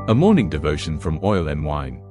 A morning devotion from Oil and Wine.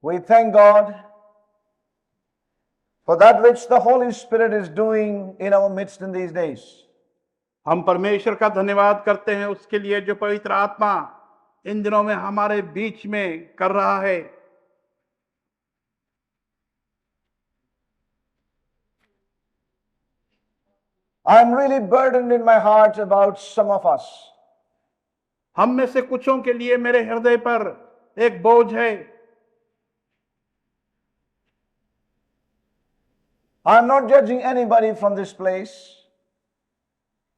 We thank God for that which the Holy Spirit is doing in our midst in these days. हम परमेश्वर का धन्यवाद करते हैं उसके लिए जो पवित्र आत्मा इन दिनों में हमारे बीच में कर रहा है। I am really burdened in my heart about some of us. हम में से कुछों के लिए मेरे हृदय पर एक बोझ है। I am not judging anybody from this place.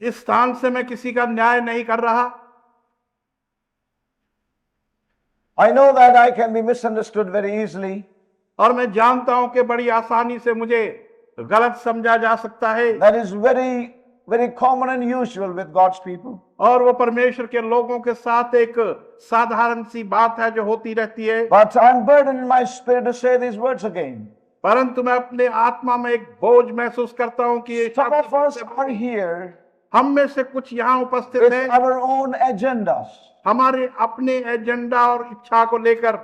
इस स्थान से मैं किसी का न्याय नहीं कर रहा। I know that I can be misunderstood very easily. और मैं जानता हूं कि बड़ी आसानी से मुझे गलत समझा जा सकता है। That is very, very common and usual with God's people. और वो परमेश्वर के लोगों के साथ एक साधारण सी बात है जो होती रहती है। But I'm burdened in my spirit to say these words again. परंतु मैं अपने आत्मा में एक बोझ महसूस करता हूं कि ये Some of us are here हम में से कुछ यहाँ उपस्थित with हैं our own agendas. हमारे अपने एजेंडा और इच्छा को लेकर।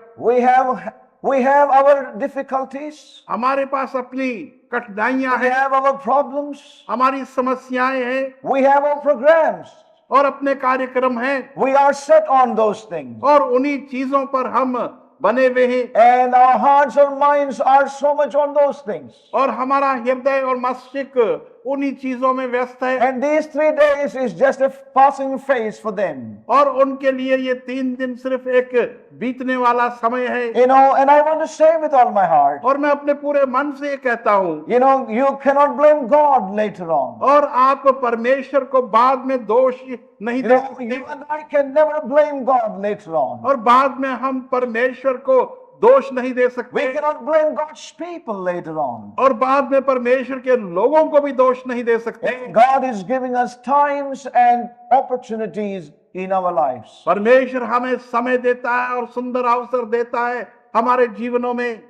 We have our difficulties. हमारे पास अपनी कठिनाइयां We हैं, have our problems. हमारी समस्याएं हैं We have our programs. और अपने कार्यक्रम हैं We are set on those things. और उन्हीं चीजों पर हम बने हुए हैं And our hearts and minds are so much on those things. और हमारा हृदय और मस्तिष्क उन्हीं चीजों में व्यस्त है। And these 3 days is just a passing phase for them. और उनके लिए ये 3 दिन सिर्फ एक बीतने वाला समय है। You know, and I want to say with all my heart, और मैं अपने पूरे मन से ये कहता हूँ you know, you cannot blame God later on. और आप परमेश्वर को बाद में दोष नहीं You दे know, सकते you and I can never blame God later on. और बाद में हम परमेश्वर को दोष नहीं दे सकते We cannot blame God's people later on. और बाद में परमेश्वर के लोगों को भी दोष नहीं दे सकते। God is giving us times and opportunities in our lives. परमेश्वर हमें समय देता है और सुंदर अवसर देता है हमारे जीवनों में।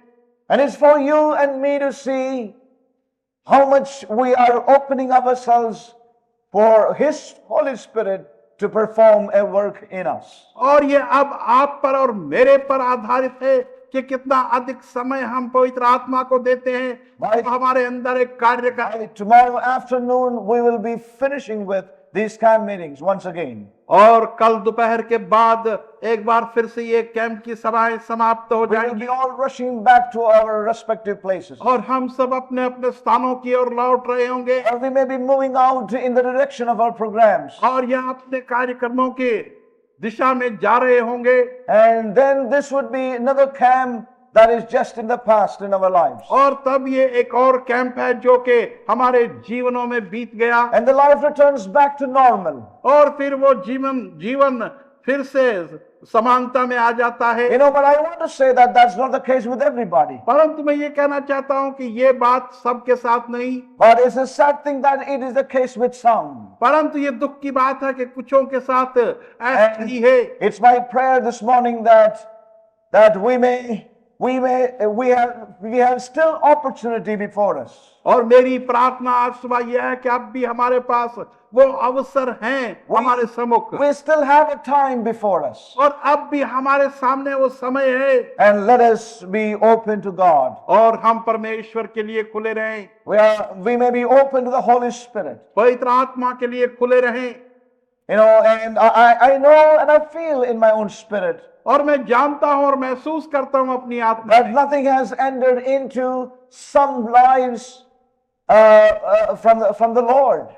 And it's for you and me to see how much we are opening up ourselves for His Holy Spirit to perform a work in us. और ये अब आप पर और मेरे पर आधारित है कि कितना अधिक समय हम पवित्र आत्मा को देते हैं By- हमारे अंदर एक कार्य का। Tomorrow afternoon we will be finishing with these camp meetings once again. और कल दोपहर के बाद एक बार फिर से ये कैंप की सभाएं समाप्त हो We will जाएंगी be all rushing back to our respective places. और हम सब अपने अपने स्थानों की ओर लौट रहे होंगे Or we may be moving out in the direction of our programs. और यहाँ अपने कार्यक्रमों के दिशा में जा रहे होंगे। And then this would be another camp that is just in the past in our lives. और तब ये एक और कैंप है जो कि हमारे जीवनों में बीत गया And the life returns back to normal. और फिर वो जीवन फिर से समानता में आ जाता है। You know, but I want to say that that's not the case with everybody. परंतु मैं ये कहना चाहता हूं कि ये बात सबके साथ नहीं, But it's a sad thing that it is the case with some. परंतु ये दुख की बात है कि कुछों के साथ ऐसा ही है। It's my prayer this morning that we have still opportunity before us. और मेरी प्रार्थना आज सुबह यह है कि अब भी हमारे पास वो अवसर हैं हमारे सम्मुख We still have a time before us. और अब भी हमारे सामने वो समय है And let us be open to God. और हम परमेश्वर के लिए खुले रहें, We may be open to the Holy Spirit. पवित्र आत्मा के लिए खुले रहें। You know, and I know and I feel in my own spirit और मैं जानता हूं और महसूस करता हूं अपनी आत्मा that में nothing has entered into some lives from the Lord.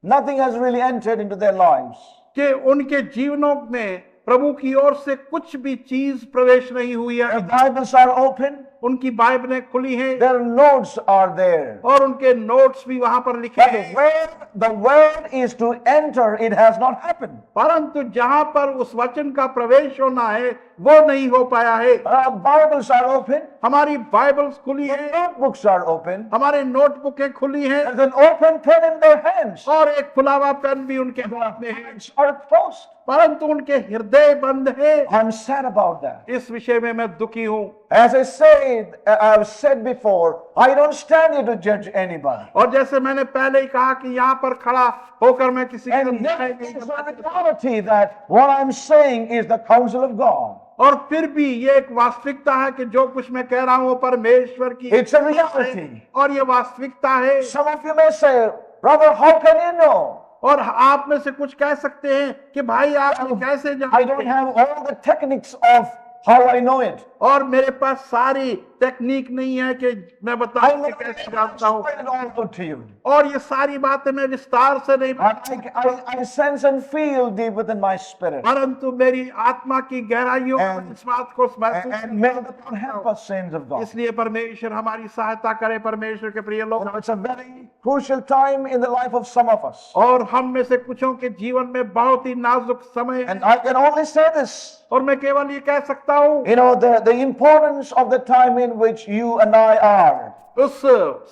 Nothing has really entered into their lives. कि उनके जीवनों में प्रभु की ओर से कुछ भी चीज प्रवेश नहीं हुई है। Their Bibles are open. उनकी बाइबलें खुली हैं Their notes are there. और उनके नोट्स भी वहां पर लिखे But हैं, where the word is to enter, it has not happened. परंतु जहां पर उस वचन का प्रवेश होना है वो नहीं हो पाया है। Our Bibles are open. हमारी बाइबल्स खुली The हैं, notebooks are open. हमारे नोटबुकें खुली हैं There's an open pen in their hands. और एक खुला हुआ पेन भी उनके हाथ में है, Hands are closed. परंतु उनके हृदय बंद है। I'm sad about that. इस विषय में मैं दुखी हूं। As I've said before, I don't stand here to judge anybody. और जैसे मैंने पहले ही कहा कि यहाँ पर खड़ा होकर मैं किसी का And न्याय yet नहीं it's कर the सकता। reality that what I'm saying is the counsel of God. और फिर भी ये एक वास्तविकता है कि जो कुछ मैं कह रहा हूं वो परमेश्वर की It's a reality. और ये वास्तविकता है। Some of you may say, brother, how can you know? और आप में से कुछ कह सकते हैं कि भाई आप ये कैसे I जानते don't हैं? have all the techniques of how I know it. और मेरे पास सारी टेक्निक नहीं है कि मैं I बताऊं know कि कैसे जानता हूं। it all out to you. और ये सारी बातें मैं विस्तार से नहीं I sense and feel deep within my spirit. परंतु मेरी आत्मा की गहराइयों में And- इस बात को महसूस And may the Lord help us, saints of God. इसलिए परमेश्वर हमारी सहायता करे। परमेश्वर के प्रिय You लोग, know, it's a very crucial time in the life of some of us. और हम में से कुछों के जीवन में बहुत ही नाजुक समय है। And I can only say this. और मैं केवल ये कह सकता हूँ, You know, the importance of the time in which you and I are. उस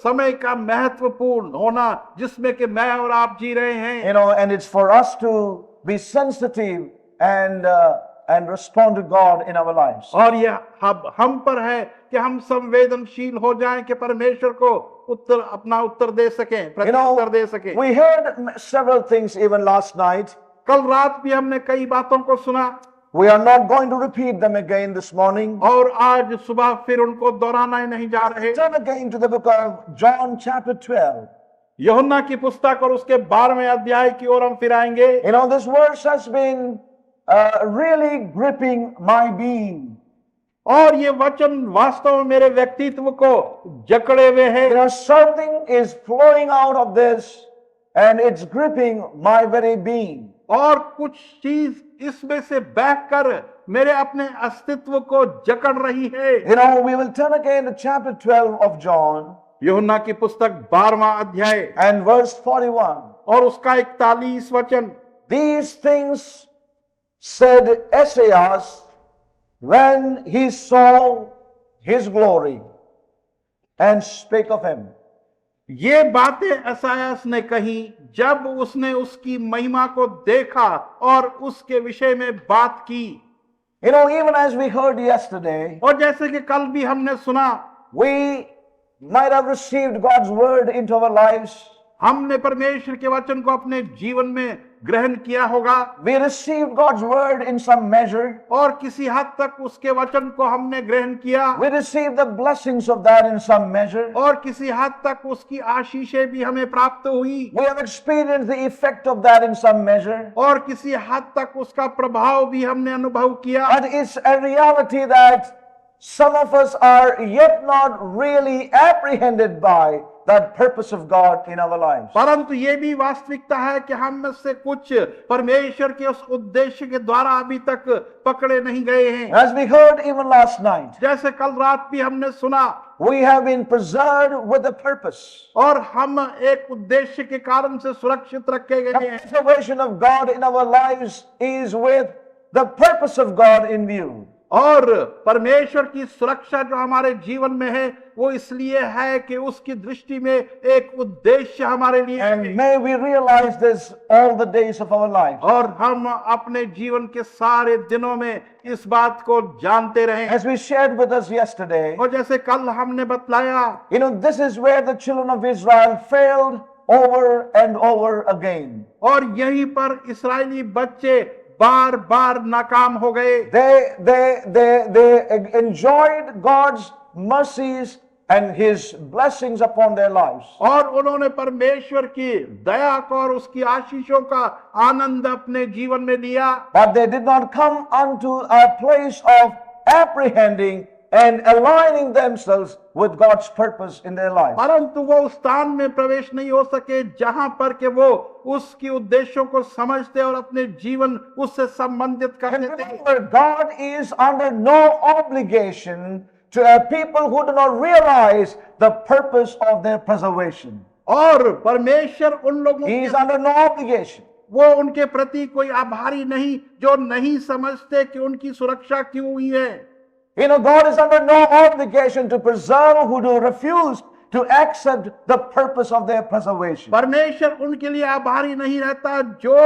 समय का महत्वपूर्ण होना जिसमें कि मैं और आप जी रहे हैं। You know, and it's for us to be sensitive and respond to God in our lives. और यह हम पर है कि हम संवेदनशील हो जाएं कि परमेश्वर को अपना उत्तर दे सकें, You know, प्रत्युत्तर दे सकें। we heard several things even last night. कल रात भी हमने कई बातों को सुना We are not going to repeat them again this morning. और आज सुबह फिर उनको दोहराना ही नहीं जा रहे। Turn again to the book of John chapter 12. यूहन्ना की पुस्तक और उसके 12वें अध्याय की ओर हम फिर आएंगे। You know, this verse has been really gripping my being. और ये वचन वास्तव में मेरे व्यक्तित्व को जकड़े हुए है। You know, something is flowing out of this and it's gripping my very being. और कुछ चीज इसमें से बहकर मेरे अपने अस्तित्व को जकड़ रही है। You know, we will turn again to chapter 12 of John यूहन्ना की पुस्तक 12वां अध्याय and verse 41. और उसका 41 वचन। These things said Esaias when he saw his glory and spake of him. ये बातें एसायास ने कही जब उसने उसकी महिमा को देखा और उसके विषय में बात की। You know, even as we heard yesterday, और जैसे कि कल भी हमने सुना, we might have received God's word into our lives. हमने परमेश्वर के वचन को अपने जीवन में ग्रहण किया होगा We received God's word in some measure. और किसी हद तक उसके वचन को हमने ग्रहण किया We received the blessings of that in some measure. और किसी हद तक उसकी आशीषें भी हमें प्राप्त हुई We have experienced the effect of that in some measure. और किसी हद तक उसका प्रभाव भी हमने अनुभव किया। But it's a reality that some of us are yet not really apprehended by that purpose of God in our lives. परंतु ये भी वास्तविकता है कि हम में से कुछ परमेश्वर के उस उद्देश्य के द्वारा अभी तक पकड़े नहीं गए हैं। As we heard even last night, जैसे कल रात भी हमने सुना, we have been preserved with a purpose. और हम एक उद्देश्य के कारण से सुरक्षित रखे The गए हैं। preservation of God in our lives is with the purpose of God in view. और परमेश्वर की सुरक्षा जो हमारे जीवन में है वो इसलिए है कि उसकी दृष्टि में एक उद्देश्य हमारे लिए है। And may we realize this all the days of our life. और हम अपने जीवन के सारे दिनों में इस बात को जानते रहें। As we shared with us yesterday, और जैसे कल हमने बतलाया, you know, this is where the children of Israel failed over and over again. और यहीं पर इस्राएली बच्चे बार बार नाकाम हो गए। They enjoyed God's mercies and His blessings upon their lives. और उन्होंने परमेश्वर की दया को और उसकी आशीषों का आनंद अपने जीवन में लिया, But they did not come unto a place of apprehending and aligning themselves with God's purpose in their lives. परंतु वो उस स्थान में प्रवेश नहीं हो सके जहां पर के वो उसकी उद्देश्यों को समझते और अपने जीवन उससे संबंधित And करते थे। remember, God is under no obligation to a people who do not realize the purpose of their preservation. और परमेश्वर उन लोगों He is के under no obligation. वो उनके प्रति कोई आभारी नहीं जो नहीं समझते कि उनकी सुरक्षा क्यों हुई है। You know, God is under no obligation to preserve who do refuse to accept the purpose of their preservation. परमेश्वर उनके लिए आभारी नहीं रहता जो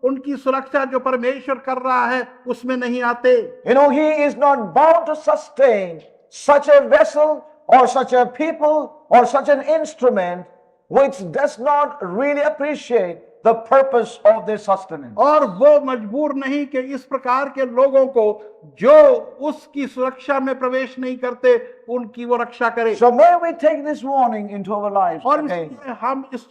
उनकी सुरक्षा जो परमेश्वर कर रहा है उसमें नहीं आते। You know, He is not bound to sustain such a vessel or such a people or such an instrument which does not really appreciate the purpose of their sustenance. और वो मजबूर नहीं कि इस प्रकार के लोगों को जो उसकी सुरक्षा में प्रवेश नहीं करते उनकी वो रक्षा करे। So may we take this warning into our lives और again. इसलिए हम इस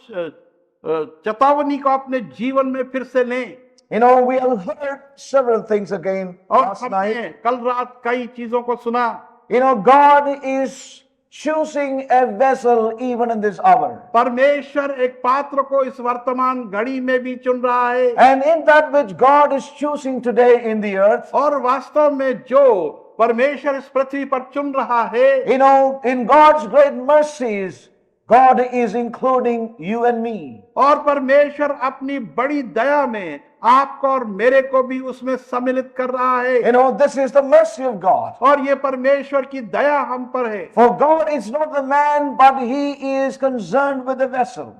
चेतावनी को अपने जीवन में फिर से लें। You know, we have heard several things again और last हमने night. कल रात कई चीजों को सुना। You know, God is choosing a vessel even in this hour. परमेश्वर एक पात्र को इस वर्तमान घड़ी में भी चुन रहा है। And in that which God is choosing today in the earth, और वास्तव में जो परमेश्वर इस पृथ्वी पर चुन रहा है, you know, in God's great mercies, God is including you and me. और परमेश्वर अपनी बड़ी दया में आपको और मेरे को भी उसमें सम्मिलित कर रहा है। You know, this is the mercy of God. और ये परमेश्वर की दया हम पर है। For God is not the man, but he is concerned with the vessel.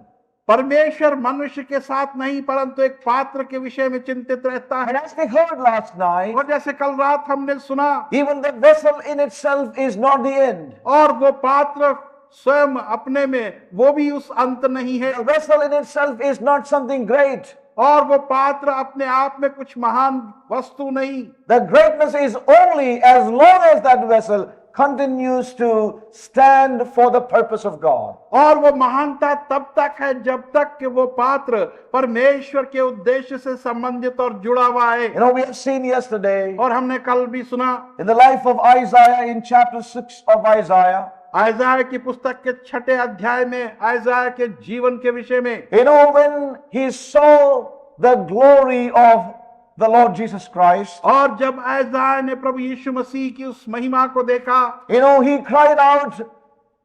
परमेश्वर मनुष्य के साथ नहीं परंतु एक पात्र के विषय में चिंतित रहता And है। as we heard last night, और जैसे कल रात हमने सुना, even the vessel in itself is not the end. और वो पात्र स्वयं अपने में वो भी उस अंत नहीं है। The vessel in itself is not something great. और वो पात्र अपने आप में कुछ महान वस्तु नहीं। The greatness is only as long as that vessel continues to stand for the purpose of God. और वो महानता तब तक है जब तक कि वो पात्र परमेश्वर के उद्देश्य से संबंधित और जुड़ा हुआ है। You know, we have seen yesterday और हमने कल भी सुना in the life of Isaiah in chapter 6 of Isaiah. आयजाया की पुस्तक के 6 अध्याय में आयजाया के जीवन के विषय में, You know, when he saw the glory of the Lord Jesus Christ, और जब आयजाया ने प्रभु यीशु मसीह की उस महिमा को देखा, you know, he cried out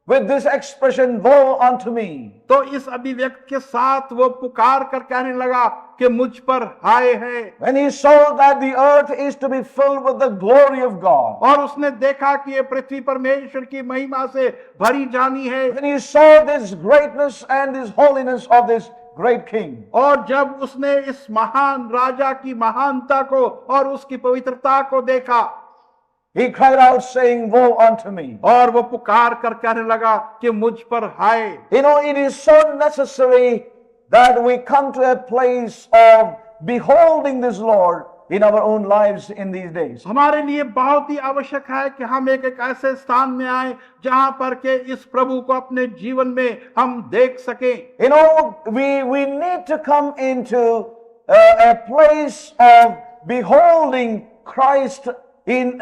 with this expression, woe unto me. तो इस अभिव्यक्त के साथ वो पुकार कर कहने लगा कि मुझ पर हाय है। When he saw that the earth is to be filled with the glory of God, और उसने देखा कि ये पृथ्वी परमेश्वर की महिमा से भरी जानी है। when he saw this greatness and this holiness of this great king, और जब उसने इस महान राजा की महानता को और उसकी पवित्रता को देखा, he cried out saying, woe unto me. और वो पुकार कर कहने लगा कि मुझ पर हाय। You know, it is so necessary that we come to a place of beholding this Lord in our own lives in these days. हमारे लिए बहुत ही आवश्यक है कि हम एक ऐसे स्थान में आए जहां पर के इस प्रभु को अपने जीवन में हम देख सकें। You know, we need to come into a place of beholding Christ in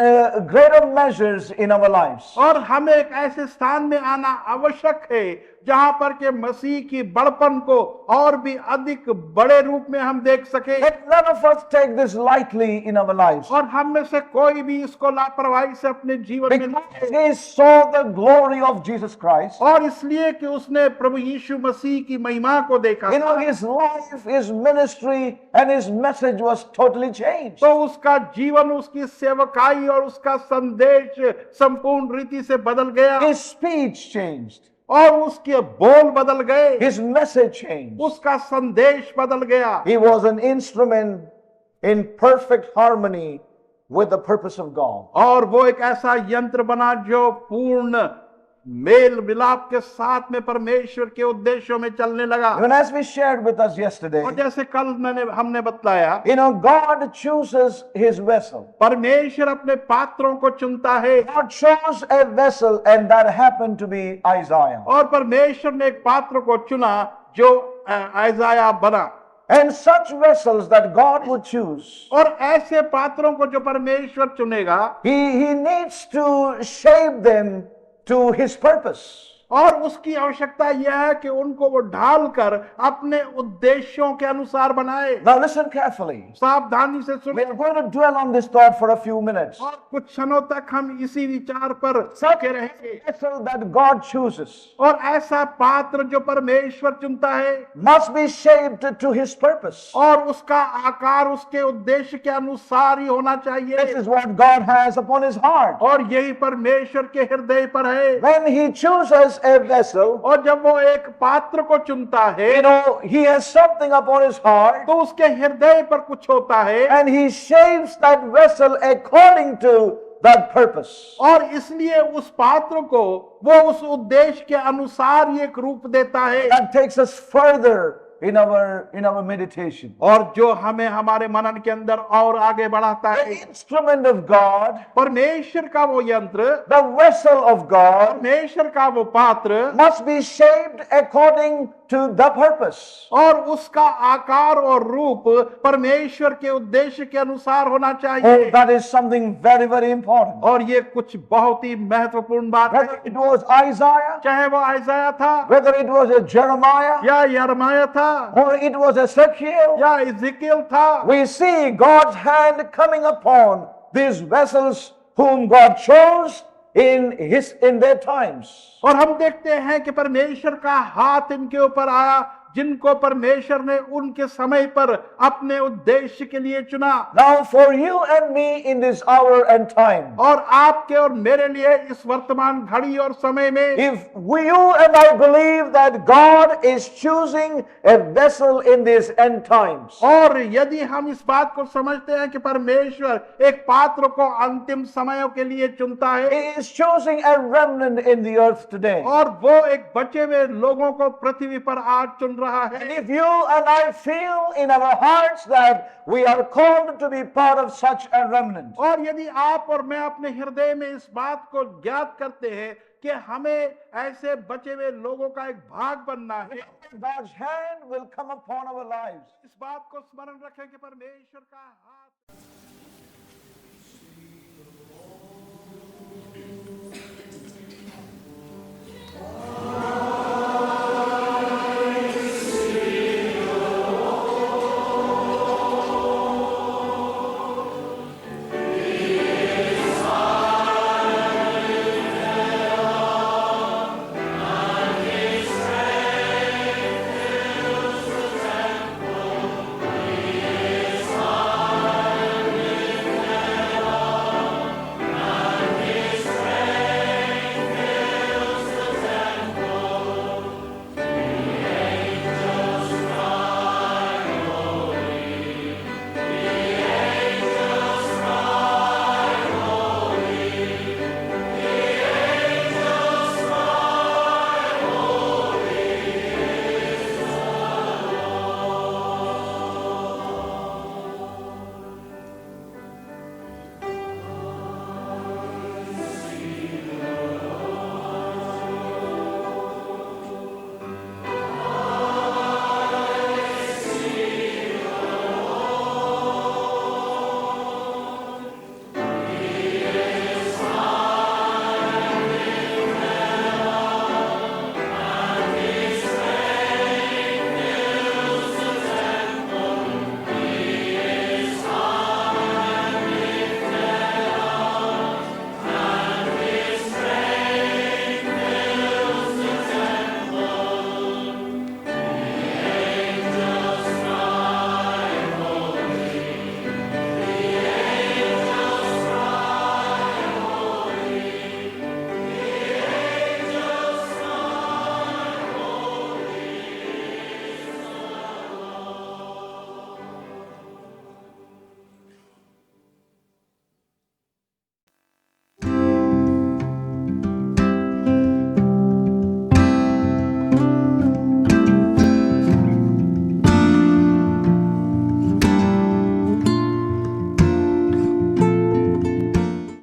greater measures in our lives. और हमें एक ऐसे स्थान में आना आवश्यक है जहां पर के मसीह की बड़पन को और भी अधिक बड़े रूप में हम देख सके। Let none of us take this lightly in our lives. और हम में से कोई भी इसको लापरवाही से अपने जीवन में Because he saw the glory of Jesus Christ. और इसलिए कि उसने प्रभु यीशु मसीह की महिमा को देखा, You know, his life, his ministry, and his message was totally changed. तो उसका जीवन, उसकी सेवकाई और उसका संदेश संपूर्ण रीति से बदल गया। His speech changed. और उसके बोल बदल गए, His message changed. उसका संदेश बदल गया। He was an instrument in perfect harmony with the purpose of God. और वो एक ऐसा यंत्र बना जो पूर्ण मेल मिलाप के साथ में परमेश्वर के उद्देश्यों में चलने लगा। Even as we shared with us yesterday, और जैसे कल हमने बतलाया, you know, God chooses his vessel. परमेश्वर अपने पात्रों को चुनता है। God chose a vessel, and that happened to be Isaiah. और परमेश्वर ने एक पात्र को चुना जो आयजाया बना। And such vessels that God would choose, और ऐसे पात्रों को जो परमेश्वर चुनेगा, he needs to shape them to his purpose. और उसकी आवश्यकता यह है कि उनको वो ढालकर अपने उद्देश्यों के अनुसार बनाए। Now listen carefully. सावधानी से We सुने। are going to dwell on this thought for a few minutes. और कुछ क्षणों तक हम इसी विचार पर सके रहेंगे। Vessel that God chooses और ऐसा पात्र जो परमेश्वर चुनता है, must be shaped to his purpose. और उसका आकार उसके उद्देश्य के अनुसार ही होना चाहिए। This is what God has upon his heart. और यही परमेश्वर के हृदय पर है। When he chooses a vessel, और जब वो एक पात्र को चुनता है, you know, he has something upon his heart, तो उसके हृदय पर कुछ होता है, and he shapes that vessel according to that purpose. और इसलिए उस पात्र को वो उस उद्देश्य के अनुसार ही एक रूप देता है। That takes us further in our meditation. और जो हमें हमारे मनन के अंदर और आगे बढ़ाता The है। instrument of God, परमेश्वर का वो यंत्र, the vessel of God, परमेश्वर का वो पात्र, must be shaped according to the purpose. और उसका आकार और रूप परमेश्वर के उद्देश्य के अनुसार होना Oh, चाहिए। that is something very, very important. और ये कुछ बहुत ही महत्वपूर्ण बात Whether है। it was Isaiah, चाहे वो आइसाया था, whether it was a Jeremiah, या यिर्मयाह था, or it was Ezekiel, या इज़िकियल था, we see God's hand coming upon these vessels whom God chose in their times. और हम देखते हैं कि परमेश्वर का हाथ इनके ऊपर आया, जिनको परमेश्वर ने उनके समय पर अपने उद्देश्य के लिए चुना। Now for you and me in this hour and time, और आपके और मेरे लिए इस वर्तमान घड़ी और समय में, if you and I believe that God is choosing a vessel in these end times, और यदि हम इस बात को समझते हैं कि परमेश्वर एक पात्र को अंतिम समयों के लिए चुनता है, He is choosing a remnant in the earth today. और वो एक बचे हुए लोगों को पृथ्वी पर आज चुन रहा And है। if you and I feel in our hearts that we are called to be part of such a remnant, और यदि आप और मैं अपने हृदय में इस बात को ज्ञात करते हैं कि हमें ऐसे बचे हुए लोगों का एक भाग बनना है, God's hand will come upon our lives. इस बात को स्मरण रखें कि परमेश्वर का हाथ